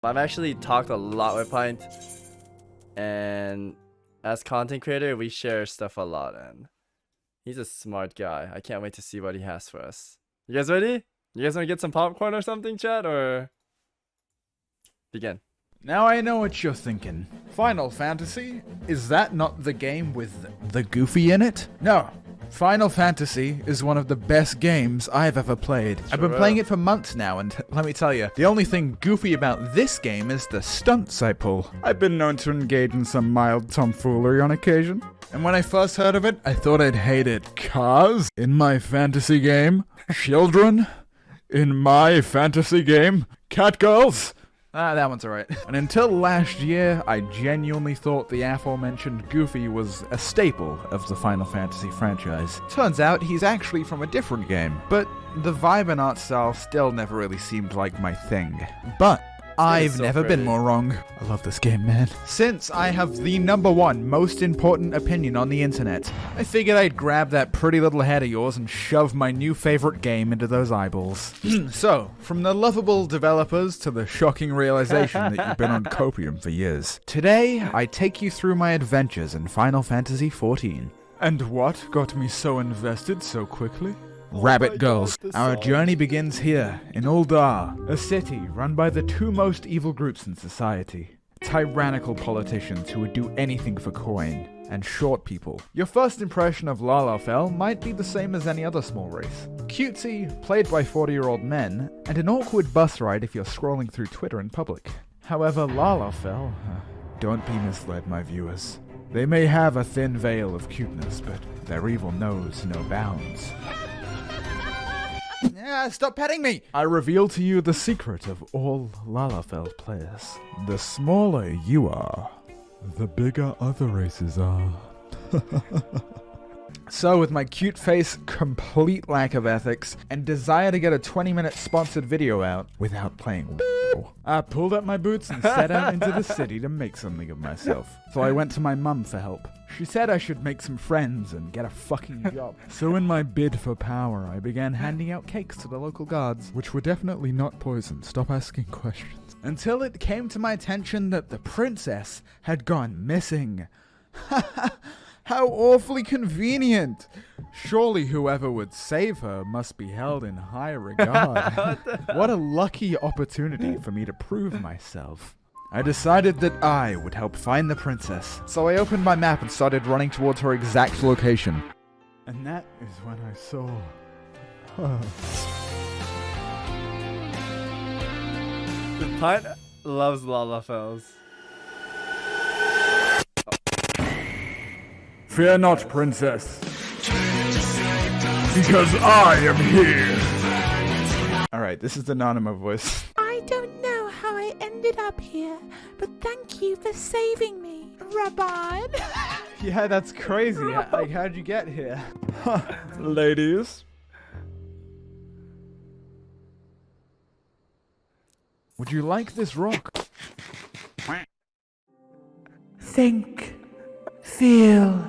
I've actually talked a lot with Pint, and as content creator, we share stuff a lot, and he's a smart guy. I can't wait to see what he has for us. You guys ready? You guys want to get some popcorn or something, chat, or begin? Now I know what you're thinking. Final Fantasy? Is that not the game with the Goofy in it? No. Final Fantasy is one of the best games I've ever played. I've been playing it for months now, and let me tell you, the only thing goofy about this game is the stunts I pull. I've been known to engage in some mild tomfoolery on occasion. And when I first heard of it, I thought I'd hate it. 'Cause in my fantasy game, children, in my fantasy game, catgirls. That one's alright. And until last year, I genuinely thought the aforementioned Goofy was a staple of the Final Fantasy franchise. Turns out he's actually from a different game, but the vibe and art style still never really seemed like my thing. But I've never been more wrong. I love this game, man. Since I have the #1 most important opinion on the internet, I figured I'd grab that pretty little head of yours and shove my new favorite game into those eyeballs. So, from the lovable developers to the shocking realization that you've been on copium for years, today I take you through my adventures in Final Fantasy XIV. And what got me so invested so quickly? Rabbit Girls. Our journey begins here, in Uldar, a city run by the two most evil groups in society. Tyrannical politicians who would do anything for coin, and short people. Your first impression of Lalafell might be the same as any other small race. Cutesy, played by 40-year-old men, and an awkward bus ride if you're scrolling through Twitter in public. However, Lalafell, don't be misled, my viewers. They may have a thin veil of cuteness, but their evil knows no bounds. Stop petting me! I reveal to you the secret of all Lalafell players. The smaller you are, the bigger other races are. So, with my cute face, complete lack of ethics, and desire to get a 20-minute sponsored video out without playing I pulled up my boots and set out into the city to make something of myself. So I went to my mum for help. She said I should make some friends and get a fucking job. So in my bid for power, I began handing out cakes to the local guards, which were definitely not poison. Stop asking questions. Until it came to my attention that the princess had gone missing. How awfully convenient! Surely whoever would save her must be held in high regard. What a lucky opportunity for me to prove myself. I decided that I would help find the princess, so I opened my map and started running towards her exact location. And that is when I saw her. The Pint loves Lalafells. Fear not, princess, because I am here. Alright, this is the Nanima voice. I don't know how I ended up here, but thank you for saving me, Rabban. Yeah, that's crazy. Like, how'd you get here? Ladies. Would you like this rock? Think. Feel.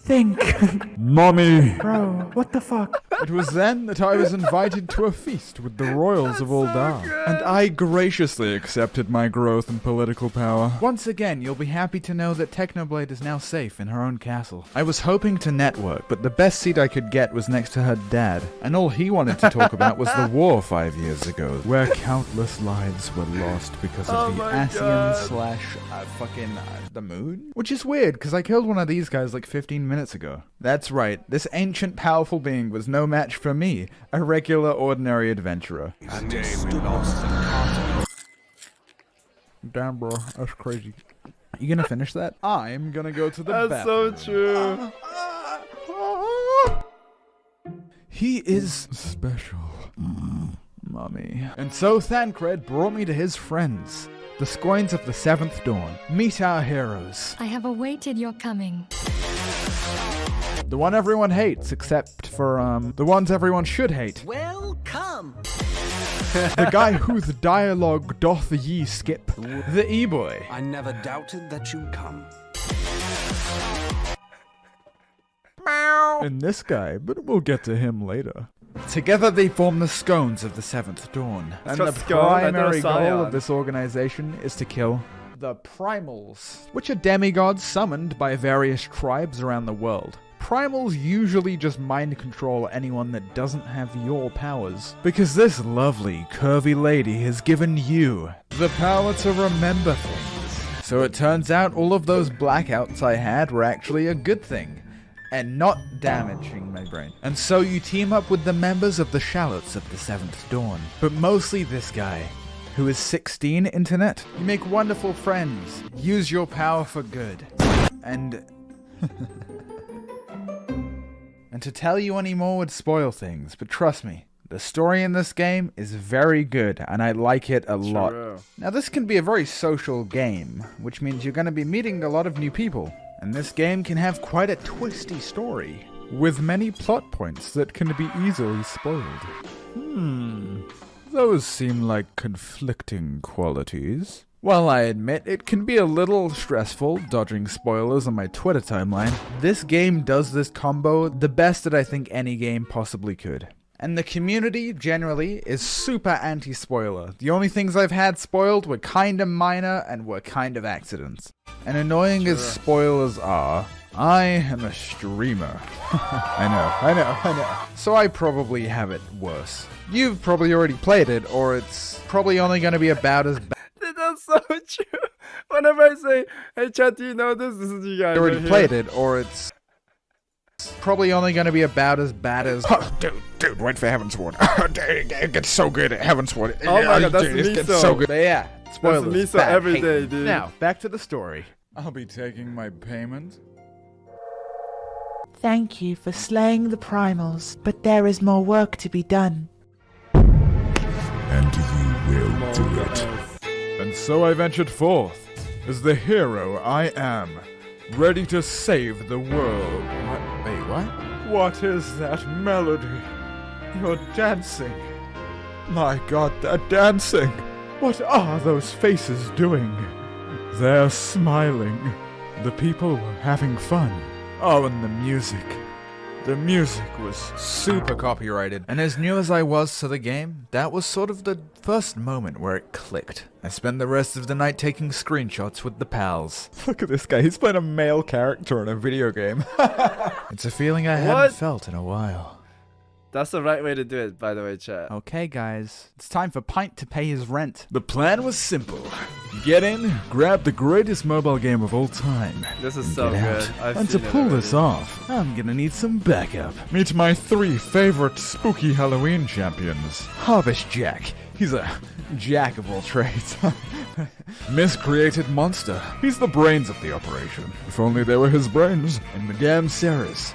Think. Mommy! Bro, what the fuck? It was then that I was invited to a feast with the royals of Uldar, and I graciously accepted my growth in political power. Once again, you'll be happy to know that Technoblade is now safe in her own castle. I was hoping to network, but the best seat I could get was next to her dad, and all he wanted to talk about was the war 5 years ago, where countless lives were lost because of the ASEAN / the moon? Which is weird, because I killed one of these guys like 15 minutes ago. That's right, this ancient powerful being was no match for me, a regular ordinary adventurer. Damn bro, that's crazy. You gonna finish that? I'm gonna go to the bathroom. That's so true. He is special. Mommy. And so Thancred brought me to his friends, the Scoins of the Seventh Dawn. Meet our heroes. I have awaited your coming. The one everyone hates, except for, the ones everyone should hate. Welcome! The guy whose dialogue doth ye skip. The E-boy. I never doubted that you'd come. And this guy, but we'll get to him later. Together they form the Scones of the Seventh Dawn. And called the Scone? I thought it primary was goal Scion. of this organization is to kill the Primals, which are demigods summoned by various tribes around the world. Primals usually just mind control anyone that doesn't have your powers, because this lovely, curvy lady has given you the power to remember things. So it turns out all of those blackouts I had were actually a good thing, and not damaging my brain. And so you team up with the members of the Shallots of the Seventh Dawn, but mostly this guy, who is 16, internet. You make wonderful friends, use your power for good, and... And to tell you any more would spoil things, but trust me, the story in this game is very good, and I like it a lot. True. Now this can be a very social game, which means you're going to be meeting a lot of new people, and this game can have quite a twisty story, with many plot points that can be easily spoiled. Those seem like conflicting qualities. While I admit it can be a little stressful dodging spoilers on my Twitter timeline, this game does this combo the best that I think any game possibly could. And the community, generally, is super anti-spoiler. The only things I've had spoiled were kinda minor and were kind of accidents. And annoying as spoilers are, I am a streamer. I know. So I probably have it worse. You've probably already played it, or it's probably only gonna be about as bad. That's so true. Whenever I say, hey chat, do you know this? This is you guys. Already right played here. it, or it's probably only gonna be about as bad as. Dude, wait for Heaven's Ward. It gets so good at Heaven's Ward. Oh my god, that's Dude, me it gets so. so good. But yeah, spoilers. me so bad, every hate day, them. dude. Now, back to the story. I'll be taking my payment. Thank you for slaying the primals, but there is more work to be done. And you will do it. And so I ventured forth, as the hero I am, ready to save the world. Wait, what? What is that melody? You're dancing. My god, they're dancing. What are those faces doing? They're smiling. The people were having fun. Oh, and the music. The music was super copyrighted. And as new as I was to the game, that was sort of the first moment where it clicked. I spent the rest of the night taking screenshots with the pals. Look at this guy, he's playing a male character in a video game. It's a feeling I What? hadn't felt in a while. That's the right way to do it, by the way, chat. Okay, guys, it's time for Pint to pay his rent. The plan was simple. Get in, grab the greatest mobile game of all time. This is and so get good. out. I've And to seen it pull already. this off, I'm gonna need some backup. Meet my 3 favorite spooky Halloween champions. Harvest Jack. He's a jack of all trades. Miscreated Monster. He's the brains of the operation. If only they were his brains. And Madame Ceres.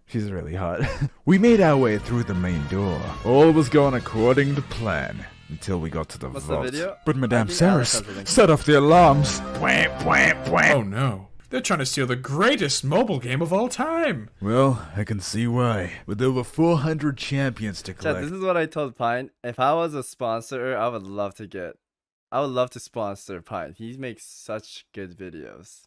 She's really hot. We made our way through the main door. All was going according to plan. Until we got to the What's the vault. video? But Madame I think Alex Ceres has the link. set off the alarms. Oh no. They're trying to steal the greatest mobile game of all time. Well, I can see why. With over 400 champions to Chat, collect. this is what I told Pint. If I was a sponsor, I would love to sponsor Pint. He makes such good videos.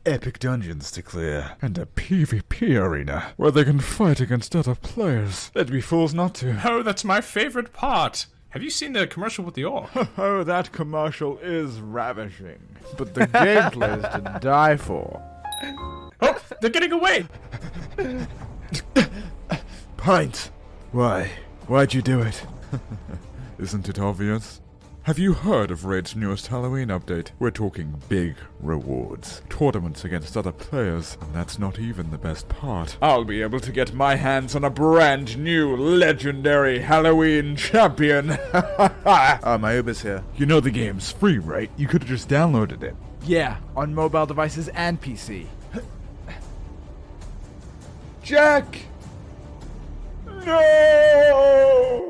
Epic dungeons to clear. And a PvP arena where they can fight against other players. They'd be fools not to. Oh, that's my favorite part. Have you seen the commercial with the orc? Oh, that commercial is ravishing. But the gameplay is to die for. Oh, they're getting away. Pint! Why? Why'd you do it? Isn't it obvious? Have you heard of Raid's newest Halloween update? We're talking big rewards. Tournaments against other players, and that's not even the best part. I'll be able to get my hands on a brand new legendary Halloween champion! My Uber's here. You know the game's free, right? You could've just downloaded it. Yeah, on mobile devices and PC. Jack! No!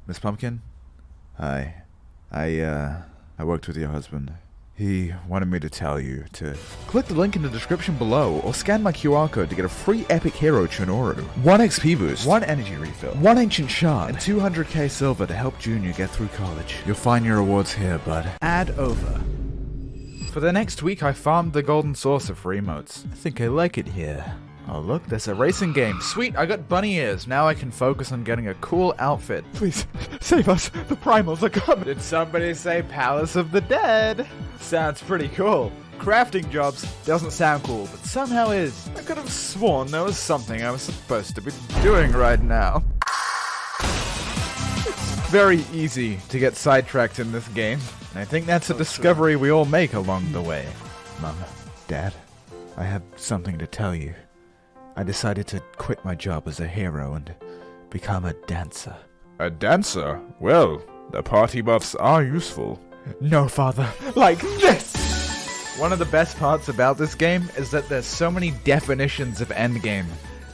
Miss Pumpkin? Hi. I worked with your husband. He wanted me to tell you to click the link in the description below or scan my QR code to get a free epic hero Chinoru, 1 XP boost, 1 energy refill, 1 ancient shard, and 200k silver to help Junior get through college. You'll find your rewards here, bud. Add over. For the next week, I farmed the golden saucer for emotes. I think I like it here. Oh look, there's a racing game. Sweet, I got bunny ears. Now I can focus on getting a cool outfit. Please, save us. The primals are coming. Did somebody say Palace of the Dead? Sounds pretty cool. Crafting jobs doesn't sound cool, but somehow is. I could have sworn there was something I was supposed to be doing right now. It's very easy to get sidetracked in this game, and I think that's a discovery we all make along the way. Mom, Dad, I have something to tell you. I decided to quit my job as a hero and become a dancer. A dancer? Well, the party buffs are useful. No, Father, like this! One of the best parts about this game is that there's so many definitions of endgame.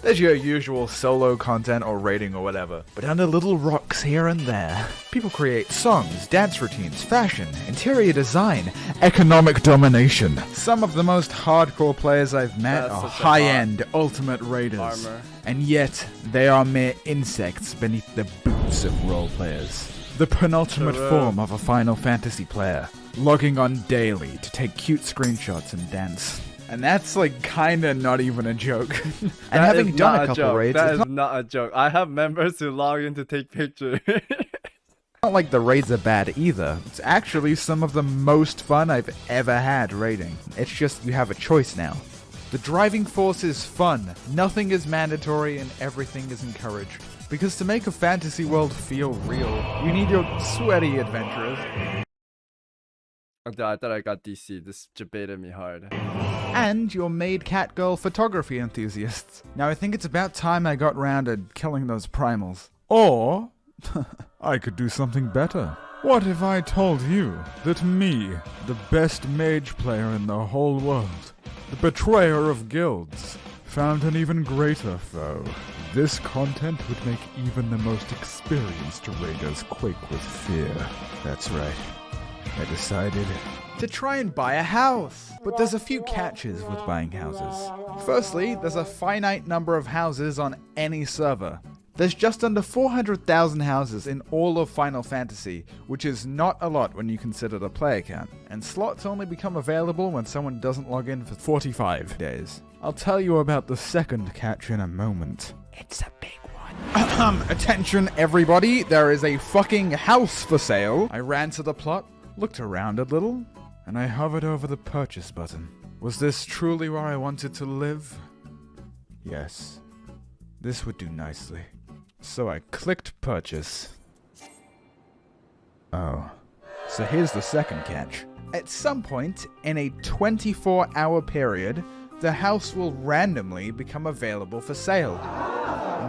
There's your usual solo content or raiding or whatever, but under little rocks here and there, people create songs, dance routines, fashion, interior design, economic domination. Some of the most hardcore players I've met are high-end ultimate raiders, armor. and yet they are mere insects beneath the boots of role players. The penultimate form of a Final Fantasy player, logging on daily to take cute screenshots and dance. And that's like kinda not even a joke. And having done a couple raids, that it's is not a joke. I have members who log in to take pictures. not like the raids are bad either. It's actually some of the most fun I've ever had raiding. It's just you have a choice now. The driving force is fun. Nothing is mandatory and everything is encouraged. Because to make a fantasy world feel real, you need your sweaty adventurers. I thought I got DC. This debated me hard. And your maid catgirl photography enthusiasts. Now I think it's about time I got round to killing those primals. Or, I could do something better. What if I told you that me, the best mage player in the whole world, the betrayer of guilds, found an even greater foe? This content would make even the most experienced raiders quake with fear. That's right. I decided to try and buy a house. But there's a few catches with buying houses. Firstly, there's a finite number of houses on any server. There's just under 400,000 houses in all of Final Fantasy, which is not a lot when you consider the player count. And slots only become available when someone doesn't log in for 45 days. I'll tell you about the second catch in a moment. It's a big one. Attention everybody, there is a fucking house for sale. I ran to the plot, looked around a little, and I hovered over the purchase button. Was this truly where I wanted to live? Yes. This would do nicely. So I clicked purchase. Oh. So here's the second catch. At some point in a 24-hour period, the house will randomly become available for sale.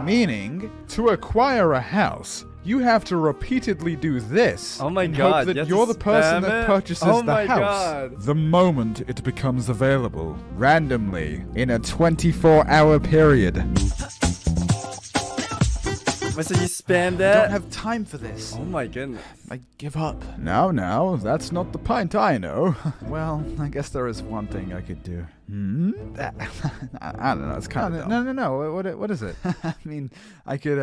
Meaning, to acquire a house, you have to repeatedly do this Oh my and god, hope you that have you're to the person spam that it? purchases Oh the my house. god. the moment it becomes available. Randomly, in a 24-hour period. Wait, so you spammed I that? don't have time for this. Oh my goodness. I give up. Now, that's not the pint I know. Well, I guess there is one thing I could do. I don't know. It's kind of dumb. No. What is it? I mean, I could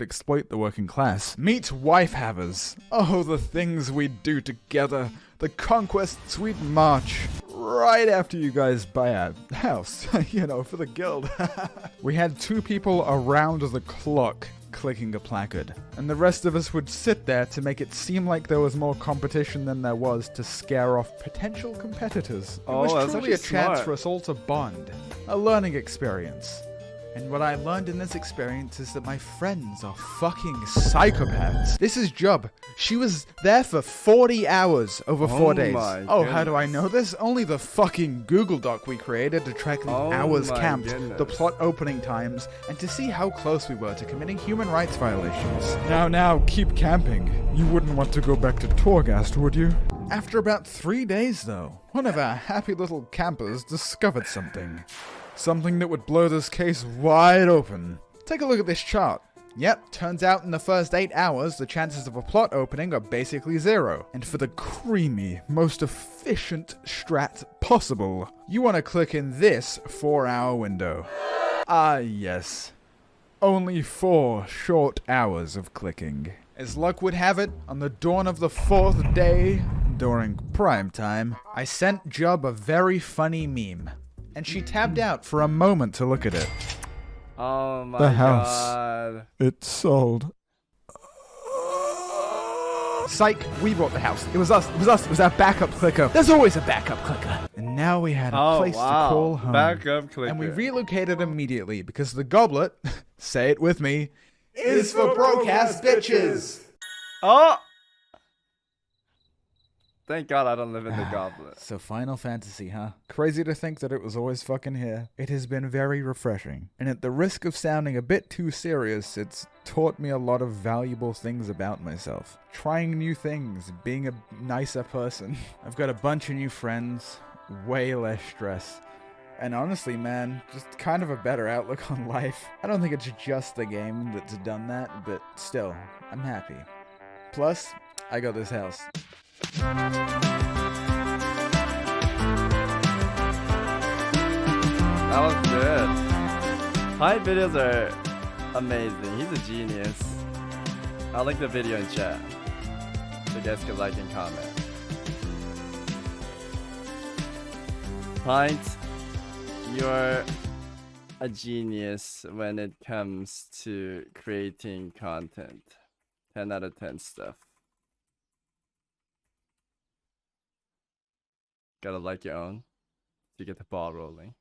exploit the working class. Meet wife havers. Oh, the things we'd do together. The conquests we'd march. Right after you guys buy a house, for the guild. We had 2 people around the clock clicking a placard, and the rest of us would sit there to make it seem like there was more competition than there was to scare off potential competitors. It was that's truly a actually chance smart. for us all to bond, a learning experience. And what I learned in this experience is that my friends are fucking psychopaths. This is Job. She was there for 40 hours over 4 days. my Oh, how do goodness. I know this? Only the fucking Google Doc we created to track the Oh hours my camped, goodness. the plot opening times, and to see how close we were to committing human rights violations. Now, keep camping. You wouldn't want to go back to Torghast, would you? After about 3 days, though, one of our happy little campers discovered something. Something that would blow this case wide open. Take a look at this chart. Yep, turns out in the first 8 hours, the chances of a plot opening are basically 0. And for the creamy, most efficient strat possible, you want to click in this 4-hour window. Ah, yes. Only 4 short hours of clicking. As luck would have it, on the dawn of the 4th day, during prime time, I sent Jub a very funny meme, and she tabbed out for a moment to look at it. Oh my The house. god. It's sold. Psych, we bought the house. It was us. It was us. It was our backup clicker. There's always a backup clicker. And now we had a Oh place wow. to call home. Backup clicker. And we relocated immediately because the goblet, say it with me, is for broke-ass bitches. Oh! Thank God I don't live in the goblet. So Final Fantasy, huh? Crazy to think that it was always fucking here. It has been very refreshing. And at the risk of sounding a bit too serious, it's taught me a lot of valuable things about myself. Trying new things, being a nicer person. I've got a bunch of new friends, way less stress. And honestly, man, just kind of a better outlook on life. I don't think it's just the game that's done that, but still, I'm happy. Plus, I got this house. That was good. Pint videos are amazing. He's a genius. I'll link the video in chat so you guys can like and comment. Pint, you're a genius when it comes to creating content. 10 out of 10 stuff. Gotta like your own to get the ball rolling.